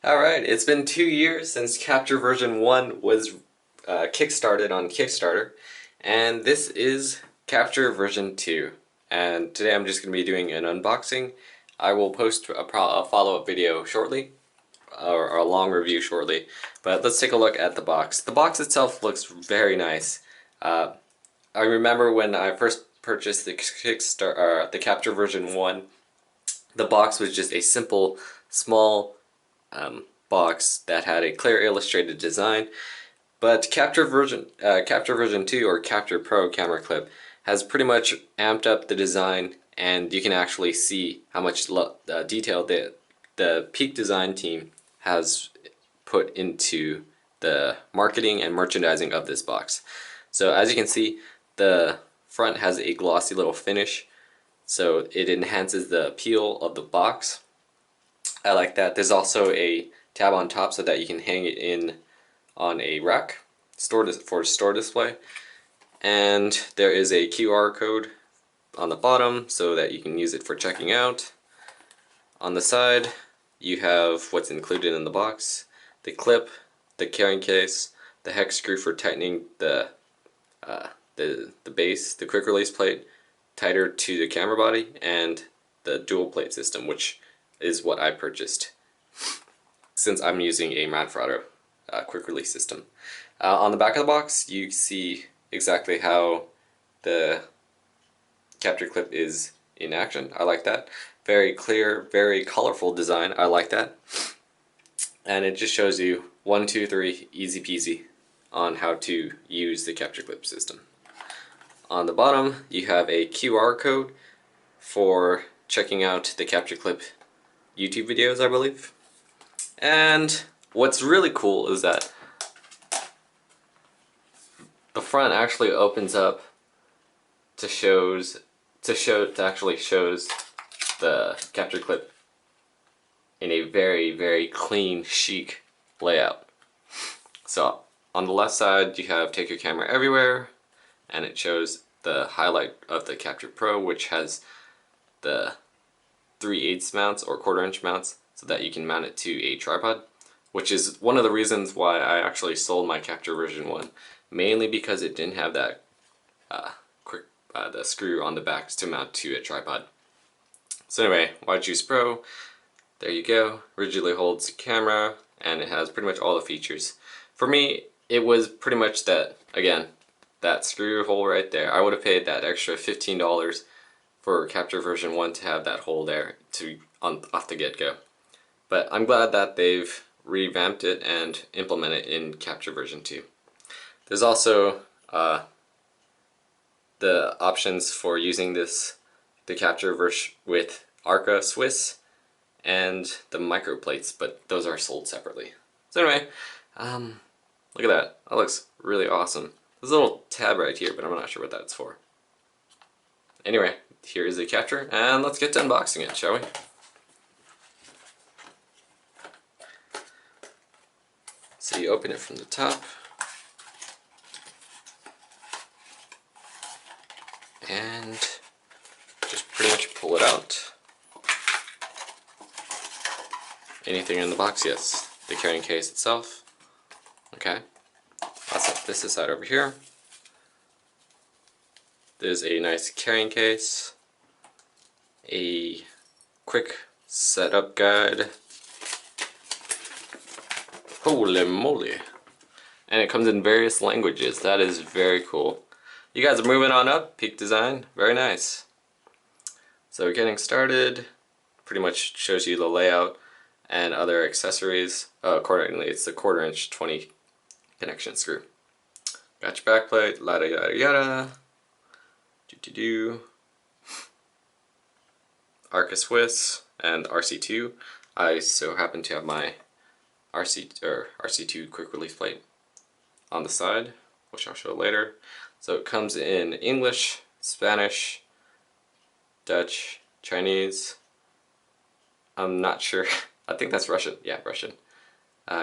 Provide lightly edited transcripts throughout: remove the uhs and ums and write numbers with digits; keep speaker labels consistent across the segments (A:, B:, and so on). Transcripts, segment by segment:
A: Alright, it's been 2 years since Capture version 1 was kickstarted on Kickstarter, and this is Capture version 2. And today I'm just going to be doing an unboxing. I will post a follow-up video shortly, or a long review shortly, but let's take a look at the box. The box itself looks very nice. I remember when I first purchased the Capture version 1, the box was just a simple, small box that had a clear illustrated design, but Capture version 2 or Capture Pro camera clip has pretty much amped up the design, and you can actually see how much detail the Peak Design team has put into the marketing and merchandising of this box. So as you can see, the front has a glossy little finish, so it enhances the appeal of the box. I like that. There's also a tab on top so that you can hang it in on a rack for store display. And there is a QR code on the bottom so that you can use it for checking out. On the side, you have what's included in the box: the clip, the carrying case, the hex screw for tightening the base, the quick release plate tighter to the camera body, and the dual plate system, which is what I purchased since I'm using a Manfrotto quick release system. On the back of the box, you see exactly how the capture clip is in action. I like that. Very clear, very colorful design. I like that. And it just shows you 1, 2, 3, easy peasy on how to use the capture clip system. On the bottom, you have a QR code for checking out the capture clip YouTube videos, I believe. And what's really cool is that the front actually opens up to actually shows the capture clip in a very, very clean, chic layout. So on the left side you have take your camera everywhere, and it shows the highlight of the Capture Pro, which has the 3/8 mounts or 1/4 inch mounts so that you can mount it to a tripod, which is one of the reasons why I actually sold my Capture version 1, mainly because it didn't have that the screw on the back to mount to a tripod. So anyway, why choose Pro? There you go. Rigidly holds the camera, and it has pretty much all the features. For me, it was pretty much that, again, that screw hole right there. I would have paid that extra $15 for Capture version 1 to have that hole there off the get-go. But I'm glad that they've revamped it and implemented it in Capture version 2. There's also the options for using the Capture version with Arca Swiss and the micro plates, but those are sold separately. So anyway, look at that. That looks really awesome. There's a little tab right here, but I'm not sure what that's for. Anyway, here is the Capture, and let's get to unboxing it, shall we? So you open it from the top, and just pretty much pull it out. Anything in the box? Yes. The carrying case itself. Okay. I'll set this aside over here. There's a nice carrying case, a quick setup guide. Holy moly! And it comes in various languages. That is very cool. You guys are moving on up. Peak Design. Very nice. So getting started, pretty much shows you the layout and other accessories. Accordingly, it's the 1/4 inch 20 connection screw. Got your backplate, yada yada yada. Arca Swiss and RC2. I so happen to have my RC2 quick release plate on the side, which I'll show later. So it comes in English, Spanish, Dutch, Chinese. I'm not sure. I think that's Russian. Yeah, Russian.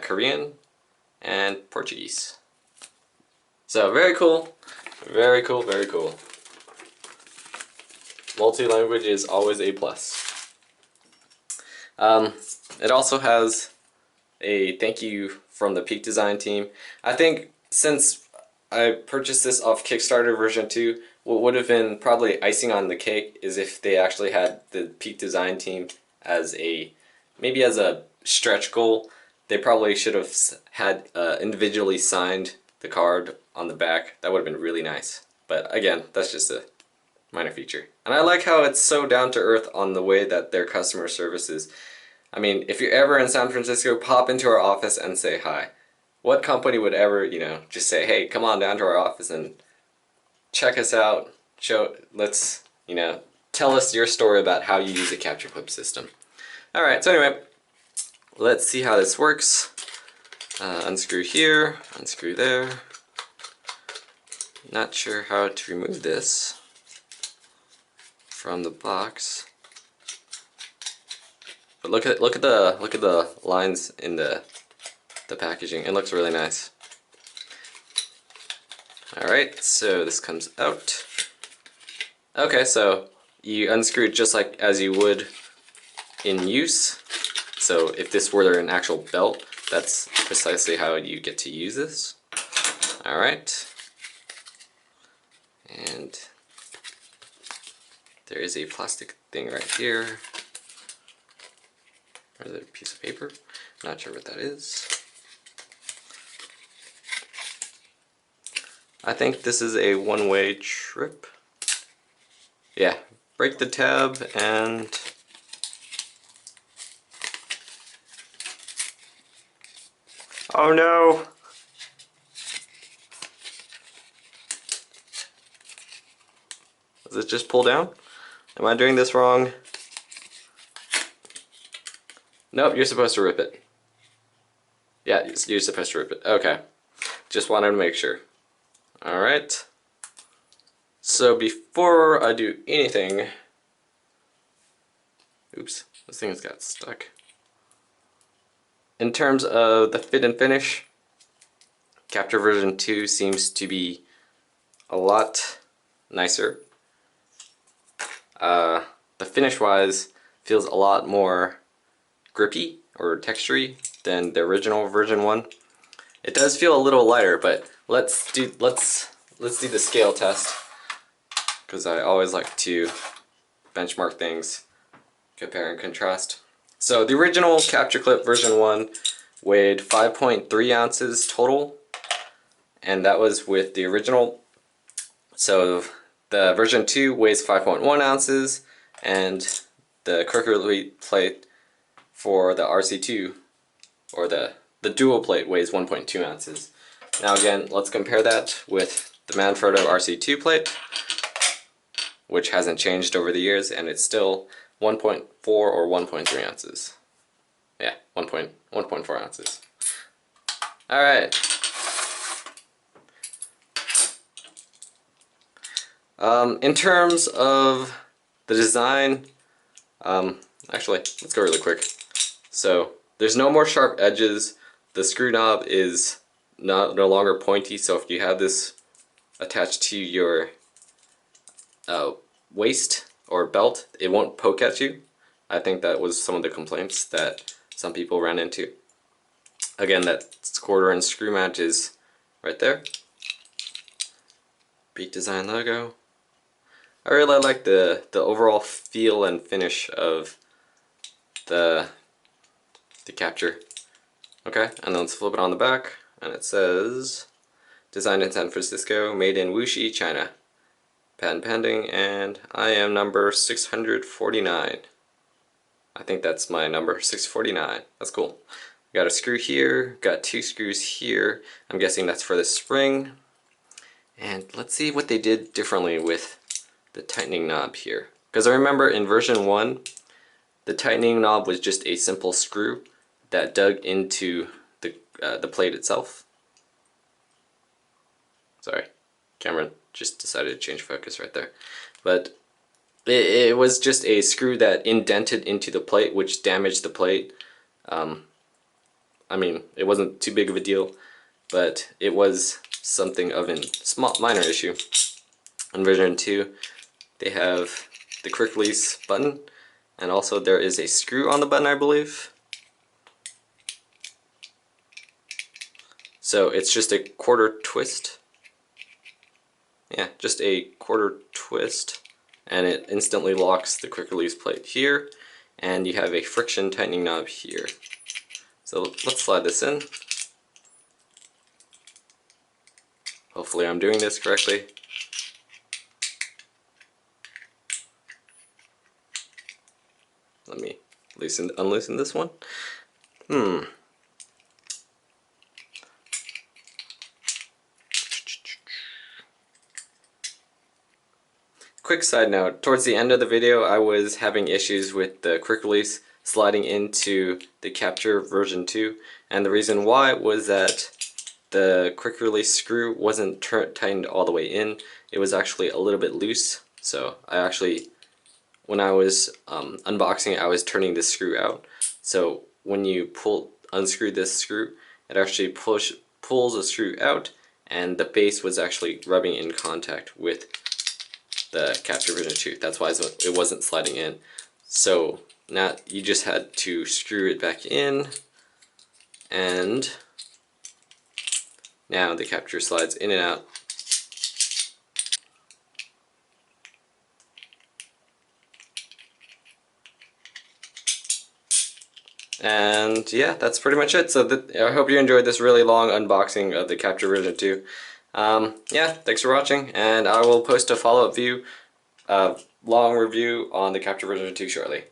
A: Korean, and Portuguese. So very cool. Very cool, very cool. Multi-language is always a plus. It also has a thank you from the Peak Design team. I think since I purchased this off Kickstarter version 2, what would have been probably icing on the cake is if they actually had the Peak Design team as a, maybe as a stretch goal. They probably should have had individually signed the card on the back. That would have been really nice. But again, that's just a minor feature. And I like how it's so down to earth on the way that their customer service is. I mean, if you're ever in San Francisco, pop into our office and say hi. What company would ever, just say, hey, come on down to our office and check us out, let's, tell us your story about how you use a capture clip system. Alright, so anyway, let's see how this works. Unscrew here, unscrew there. Not sure how to remove this from the box. But look at the lines in the packaging. It looks really nice. Alright, so this comes out. Okay, so you unscrew it just like as you would in use. So if this were an actual belt, that's precisely how you get to use this. Alright. And there is a plastic thing right here. Or is it a piece of paper? Not sure what that is. I think this is a one-way trip. Yeah, break the tab and oh no! Does it just pull down? Am I doing this wrong? Nope, you're supposed to rip it. Yeah, you're supposed to rip it. Okay. Just wanted to make sure. Alright. So before I do anything... Oops, this thing's got stuck. In terms of the fit and finish, Capture version 2 seems to be a lot nicer. The finish-wise feels a lot more grippy or textury than the original version 1. It does feel a little lighter, but let's do the scale test, because I always like to benchmark things, compare and contrast. So the original Capture Clip version 1 weighed 5.3 ounces total, and that was with the original. So the version 2 weighs 5.1 ounces, and the Crooked plate for the RC2, or the dual plate, weighs 1.2 ounces. Now again, let's compare that with the Manfrotto RC2 plate, which hasn't changed over the years, and it's still 1.4 or 1.3 ounces. Yeah, 1.4 ounces. Alright. In terms of the design, actually, let's go really quick. So, there's no more sharp edges. The screw knob is no longer pointy, so if you have this attached to your waist or belt, it won't poke at you. I think that was some of the complaints that some people ran into. Again, that quarter inch screw match is right there. Peak Design logo. I really like the overall feel and finish of the Capture. Okay, and then let's flip it on the back, and it says designed in San Francisco, made in Wuxi, China. Patent pending, and I am number 649. I think that's my number, 649. That's cool. Got a screw here, got 2 screws here. I'm guessing that's for the spring. And let's see what they did differently with the tightening knob here. Because I remember in version 1, the tightening knob was just a simple screw that dug into the plate itself. Sorry, camera just decided to change focus right there. But it was just a screw that indented into the plate, which damaged the plate. I mean, it wasn't too big of a deal, but it was something of a minor issue. In version 2, they have the quick release button, and also there is a screw on the button, I believe. So it's just a quarter twist. Yeah, just a quarter twist, and it instantly locks the quick release plate here, and you have a friction tightening knob here. So let's slide this in. Hopefully I'm doing this correctly. Let me unloosen this one. Quick side note, towards the end of the video I was having issues with the quick release sliding into the Capture version 2, and the reason why was that the quick release screw wasn't tightened all the way in. It was actually a little bit loose, so when I was unboxing it, I was turning this screw out. So when you unscrew this screw, it actually pulls the screw out, and the base was actually rubbing in contact with the Capture version 2. That's why it wasn't sliding in. So now you just had to screw it back in, and now the Capture slides in and out. And yeah, that's pretty much it. So I hope you enjoyed this really long unboxing of the Capture version 2. Yeah, thanks for watching, and I will post a follow-up long review on the Capture version 2 shortly.